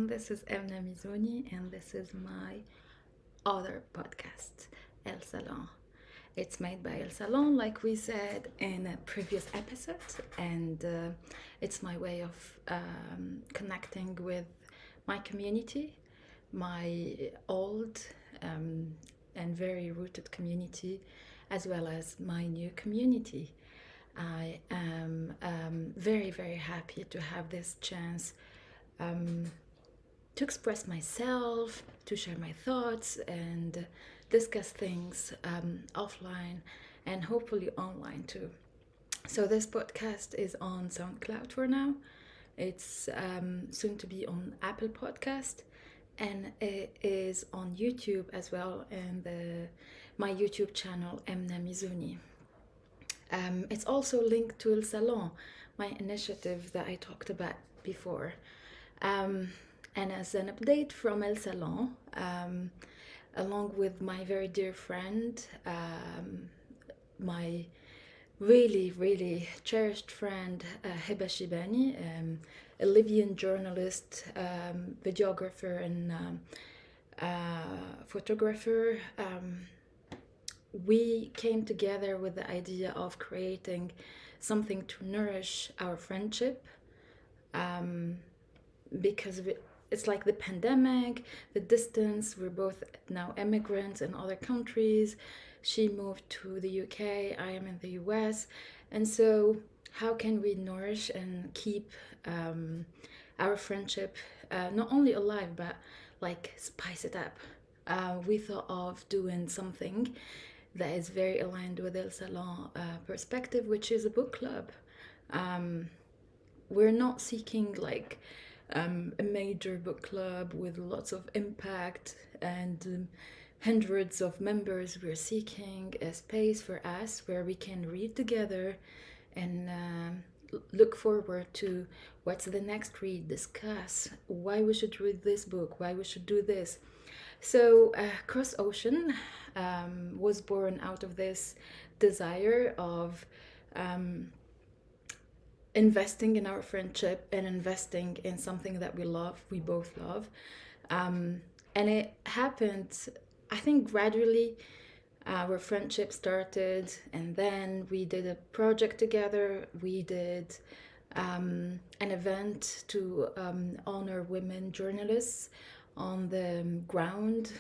This is Emna Mizouni, and this is my other podcast, El Salon. It's made by El Salon, like we said in a previous episode, and it's my way of connecting with my community, my old and very rooted community, as well as my new community. I am very, very happy to have this chance um, to express myself, to share my thoughts, and discuss things offline and hopefully online too. So, this podcast is on SoundCloud for now. It's soon to be on Apple Podcast, and it is on YouTube as well, and my YouTube channel Emna Mizouni. It's also linked to El Salon, my initiative that I talked about before. And as an update from El Salon, along with my very dear friend, my really, really cherished friend, Hiba Shibani, a Libyan journalist, videographer, and photographer. We came together with the idea of creating something to nourish our friendship, because it's like the pandemic, the distance. We're both now immigrants in other countries. She moved to the UK, I am in the US. And so, how can we nourish and keep our friendship not only alive, but like spice it up? We thought of doing something that is very aligned with El Salon perspective, which is a book club. We're not seeking like a major book club with lots of impact and hundreds of members. We're seeking a space for us where we can read together and look forward to what's the next read, discuss why we should read this book, why we should do this. So, Cross Ocean was born out of this desire of investing in our friendship and investing in something that we both love. And it happened, I think, gradually. Our friendship started, and then we did a project together. We did an event to honor women journalists on the ground,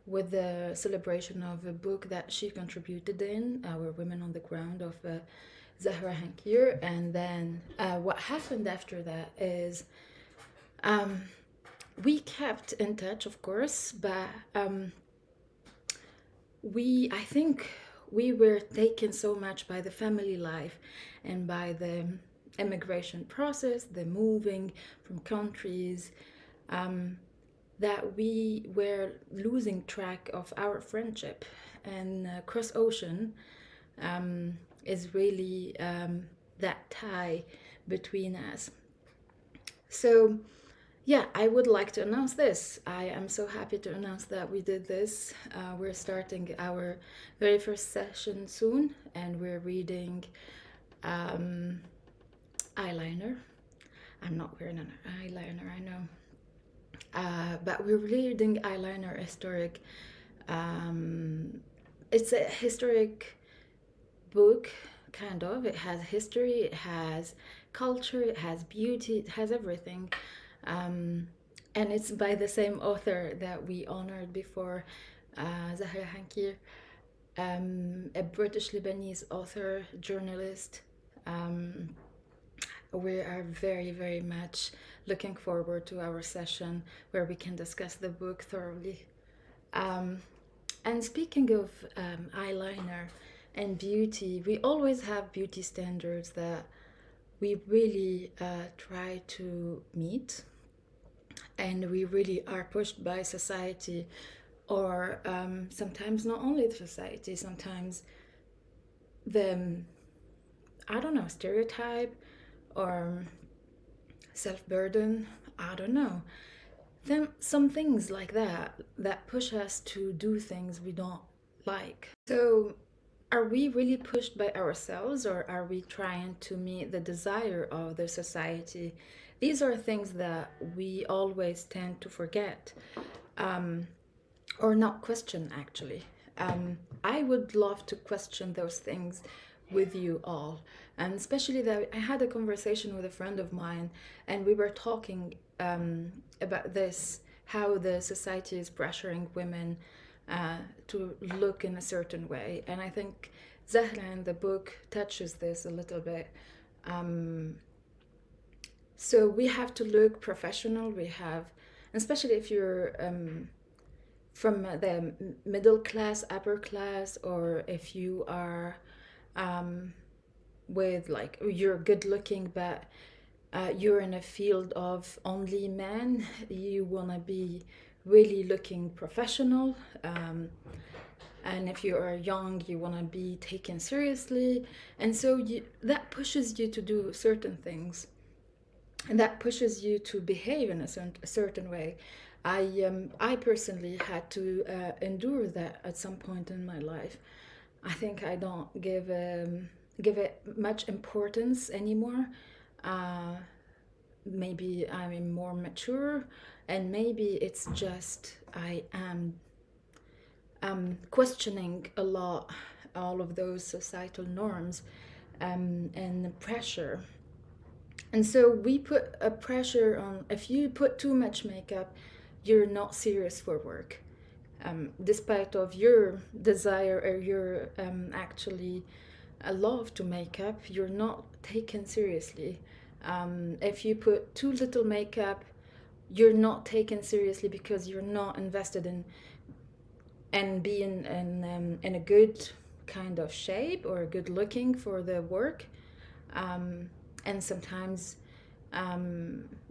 with the celebration of a book that she contributed in, Our Women on the Ground, of Zahra Hankir. And then what happened after that is we kept in touch, of course, but I think we were taken so much by the family life and by the immigration process, the moving from countries, that we were losing track of our friendship. And Cross Ocean is really that tie between us. So, yeah, I would like to announce this. I am so happy to announce that we did this. We're starting our very first session soon, and we're reading Eyeliner. I'm not wearing an eyeliner, I know. But we're reading Eyeliner historic. It's a historic book, kind of. It has history, it has culture, it has beauty, it has everything. And it's by the same author that we honored before, Zahra Hankir, a British Lebanese author, journalist. We are very, very much looking forward to our session where we can discuss the book thoroughly. And speaking of eyeliner and beauty, we always have beauty standards that we really try to meet, and we really are pushed by society, or sometimes not only the society, sometimes the, I don't know, stereotype or self-burden, I don't know. Then some things like that push us to do things we don't like. So, are we really pushed by ourselves, or are we trying to meet the desire of the society These are things that we always tend to forget, um, or not question actually. I would love to question those things with you all. And especially that I had a conversation with a friend of mine, and we were talking about this, how the society is pressuring women to look in a certain way. And I think Zahra in the book touches this a little bit. Um, so we have to look professional. We have, especially if you're from the middle class, upper class, or if you are um, with like you're good looking, but you're in a field of only men, you want to be really looking professional. And if you are young, you want to be taken seriously. And so that pushes you to do certain things, and that pushes you to behave in a certain way. I personally had to endure that at some point in my life. I think I don't give it much importance anymore. Uh, Maybe I'm more mature, and maybe it's just I am questioning a lot all of those societal norms and pressure. And so we put a pressure on, if you put too much makeup, you're not serious for work. Despite of your desire or your actually a love to makeup, you're not taken seriously. If you put too little makeup, you're not taken seriously because you're not invested in and being in a good kind of shape or good looking for the work. And sometimes,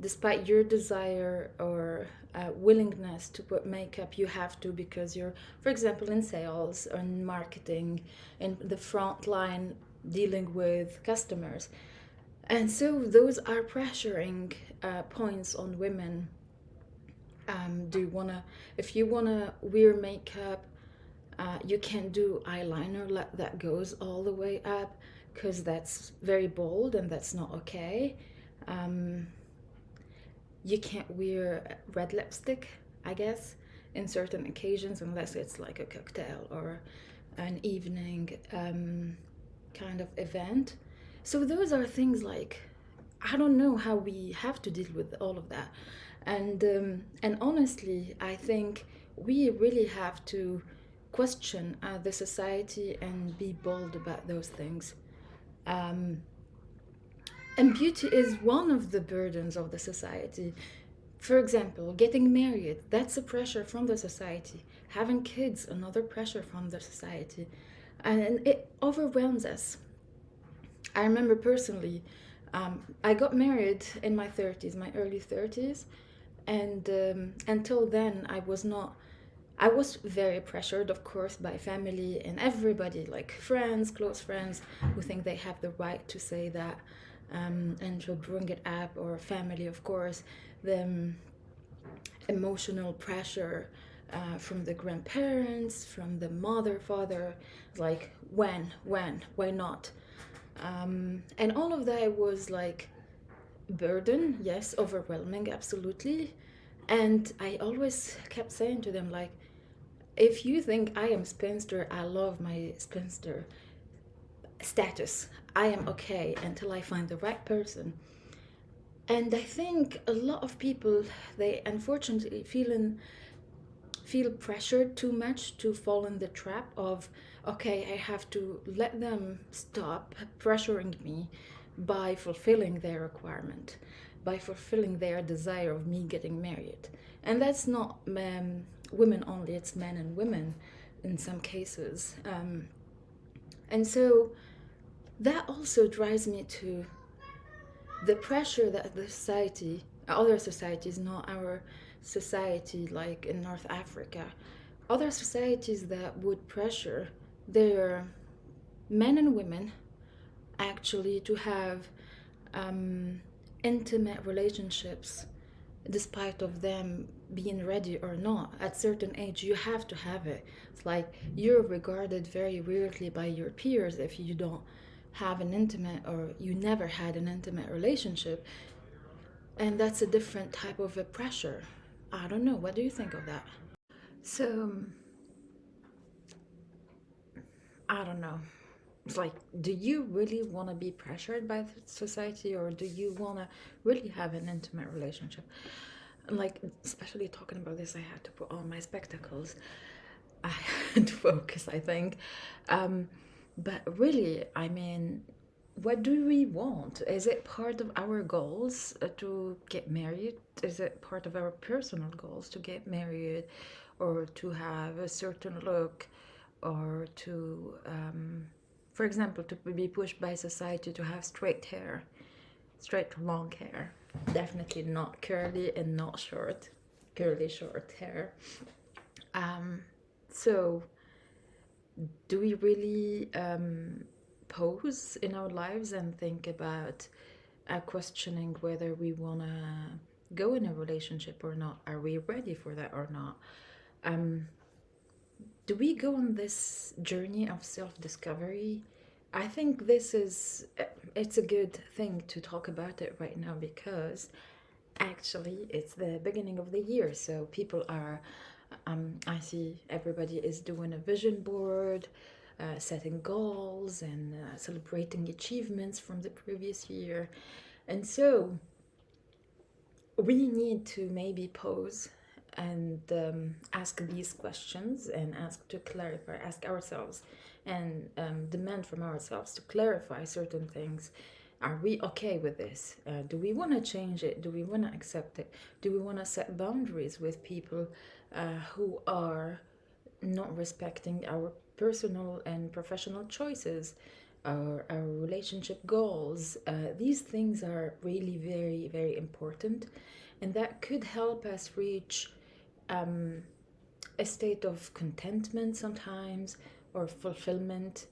despite your desire or willingness to put makeup, you have to because you're, for example, in sales or in marketing, in the front line dealing with customers. And so those are pressuring points on women. Do you wanna, if you wanna wear makeup, you can't do eyeliner that goes all the way up because that's very bold and that's not okay. Um, you can't wear red lipstick, I guess, in certain occasions unless it's like a cocktail or an evening kind of event. So those are things like I don't know how we have to deal with all of that, and honestly, I think we really have to question the society and be bold about those things. Um, and beauty is one of the burdens of the society. For example, getting married, that's a pressure from the society. Having kids, another pressure from the society. And it overwhelms us. I remember personally, I got married in my 30s, my early 30s, and until then, I was very pressured, of course, by family and everybody, like friends, close friends, who think they have the right to say that and to bring it up, or family, of course, the emotional pressure from the grandparents, from the mother, father, like why not? And all of that was like burden, yes, overwhelming, absolutely. And I always kept saying to them, like, if you think I am spinster, I love my spinster status. I am okay until I find the right person. And I think a lot of people, they unfortunately feel pressured too much to fall in the trap of, okay, I have to let them stop pressuring me by fulfilling their requirement, by fulfilling their desire of me getting married. And that's not women only, it's men and women in some cases. And so that also drives me to the pressure that the society, other societies, not our society like in North Africa, other societies that would pressure their men and women actually to have um, intimate relationships despite of them being ready or not. At certain age you have to have it. It's like you're regarded very weirdly by your peers if you don't have an intimate, or you never had an intimate relationship. And that's a different type of a pressure. I don't know. What do you think of that? So, I don't know. It's like, do you really want to be pressured by the society, or do you want to really have an intimate relationship? Like, especially talking about this, I had to put on my spectacles. I had to focus, I think. Um, but really, I mean, what do we want? Is it part of our goals to get married? Is it part of our personal goals to get married, or to have a certain look, or to, for example, to be pushed by society to have straight hair, straight long hair? Definitely not curly and not short, curly short hair. Um, so, do we really pause in our lives and think about questioning whether we want to go in a relationship or not? Are we ready for that or not? Um, do we go on this journey of self-discovery? I think it's a good thing to talk about it right now, because actually it's the beginning of the year, so people are, I see everybody is doing a vision board, setting goals, and celebrating achievements from the previous year. And so we need to maybe pause and ask these questions, and ask to clarify, ask ourselves, and demand from ourselves to clarify certain things. Are we okay with this? Do we want to change it? Do we want to accept it? Do we want to set boundaries with people who are not respecting our personal and professional choices, our relationship goals? These things are really very, very important, and that could help us reach a state of contentment sometimes, or fulfillment,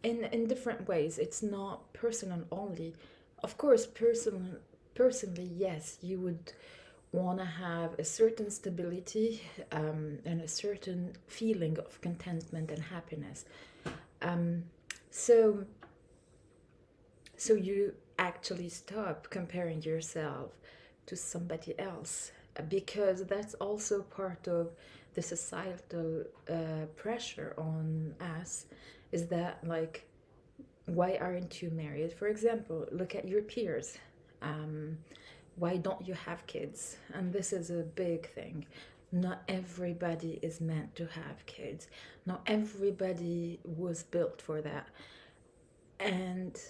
in different ways. It's not personal only. Of course, personally, yes, you would want to have a certain stability, and a certain feeling of contentment and happiness. Um, so, so you actually stop comparing yourself to somebody else, because that's also part of the societal pressure on us, is that, like, why aren't you married? For example, look at your peers. Um, why don't you have kids? And this is a big thing. Not everybody is meant to have kids. Not everybody was built for that. And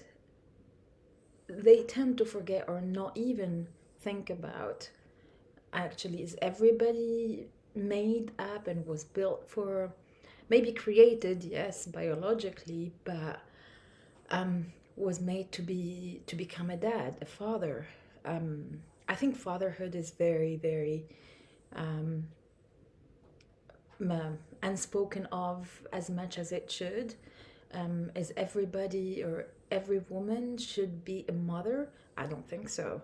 they tend to forget, or not even think about, actually, is everybody made up and was built for, maybe created, yes, biologically, but was made to become a dad, a father. I think fatherhood is very, very unspoken of as much as it should. Is everybody or every woman should be a mother? I don't think so.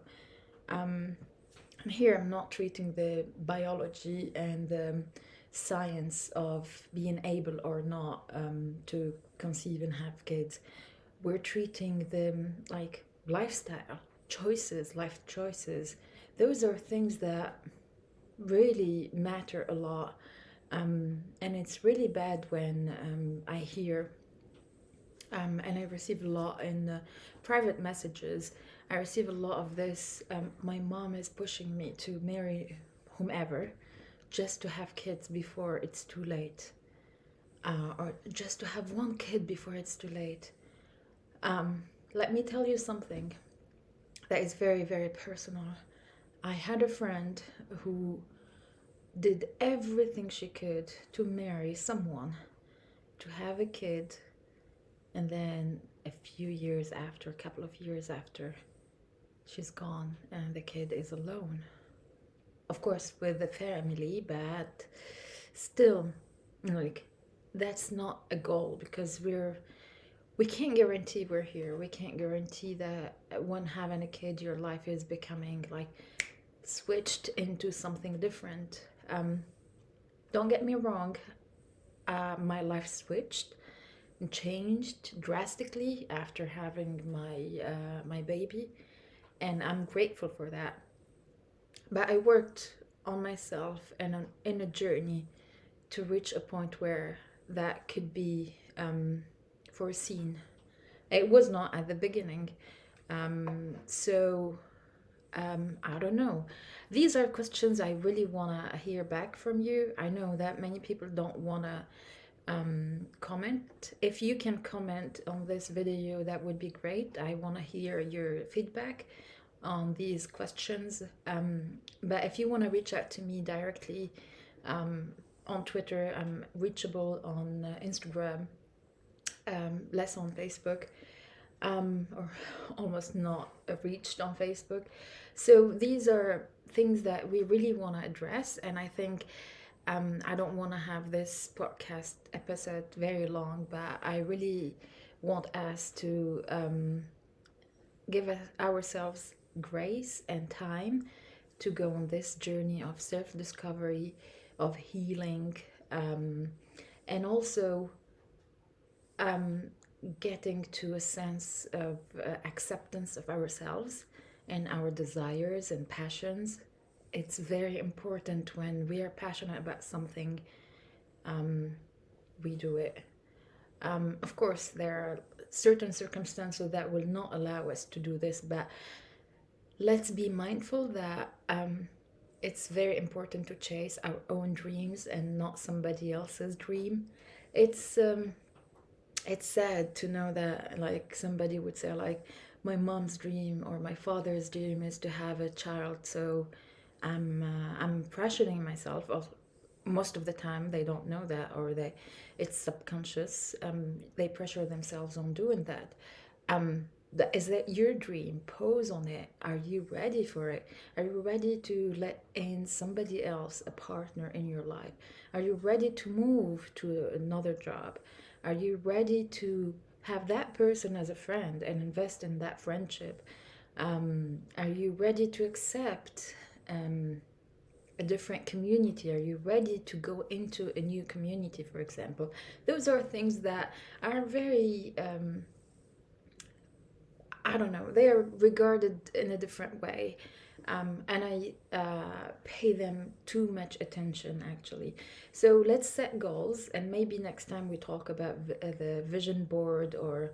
And here I'm not treating the biology and the science of being able or not to conceive and have kids. We're treating them like lifestyle choices, life choices. Those are things that really matter a lot. And it's really bad when I hear, and I receive a lot in private messages. I receive a lot of this. My mom is pushing me to marry whomever, just to have kids before it's too late, or just to have one kid before it's too late. Let me tell you something that is very, very personal. I had a friend who did everything she could to marry someone, to have a kid, and then a few years after, a couple of years after, she's gone and the kid is alone. Of course, with the family, but still, like, that's not a goal, because we can't guarantee we're here. We can't guarantee that when having a kid, your life is becoming like switched into something different. Don't get me wrong, my life switched changed drastically after having my baby, and I'm grateful for that. But I worked on myself and in a journey to reach a point where that could be foreseen. It was not at the beginning. So I don't know. These are questions I really want to hear back from you. I know that many people don't want to comment. If you can comment on this video, that would be great. I want to hear your feedback on these questions. But if you want to reach out to me directly on Twitter, I'm reachable on Instagram, less on Facebook, or almost not reached on Facebook. So these are things that we really want to address, and I think I don't want to have this podcast episode very long, but I really want us to give ourselves grace and time to go on this journey of self-discovery, of healing, and also getting to a sense of acceptance of ourselves and our desires and passions. It's very important when we are passionate about something, we do it. Of course, there are certain circumstances that will not allow us to do this, but let's be mindful that it's very important to chase our own dreams and not somebody else's dream. It's sad to know that, like, somebody would say, like, my mom's dream or my father's dream is to have a child, so I'm pressuring myself. Most of the time they don't know that, or it's subconscious. They pressure themselves on doing that. Is that your dream? Pose on it. Are you ready for it? Are you ready to let in somebody else, a partner in your life? Are you ready to move to another job? Are you ready to have that person as a friend and invest in that friendship? Are you ready to accept a different community? Are you ready to go into a new community, for example? Those are things that are very, I don't know, they are regarded in a different way. And I pay them too much attention, actually. So let's set goals, and maybe next time we talk about the vision board, or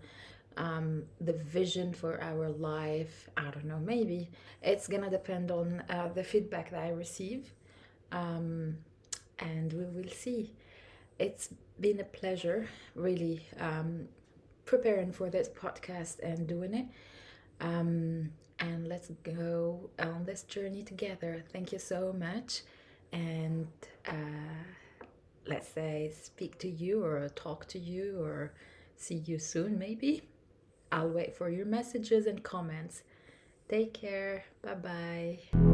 the vision for our life. I don't know, maybe it's gonna depend on the feedback that I receive, and we will see. It's been a pleasure, really, preparing for this podcast and doing it. And let's go on this journey together. Thank you so much. And let's say speak to you or talk to you or see you soon, maybe. I'll wait for your messages and comments. Take care. Bye bye.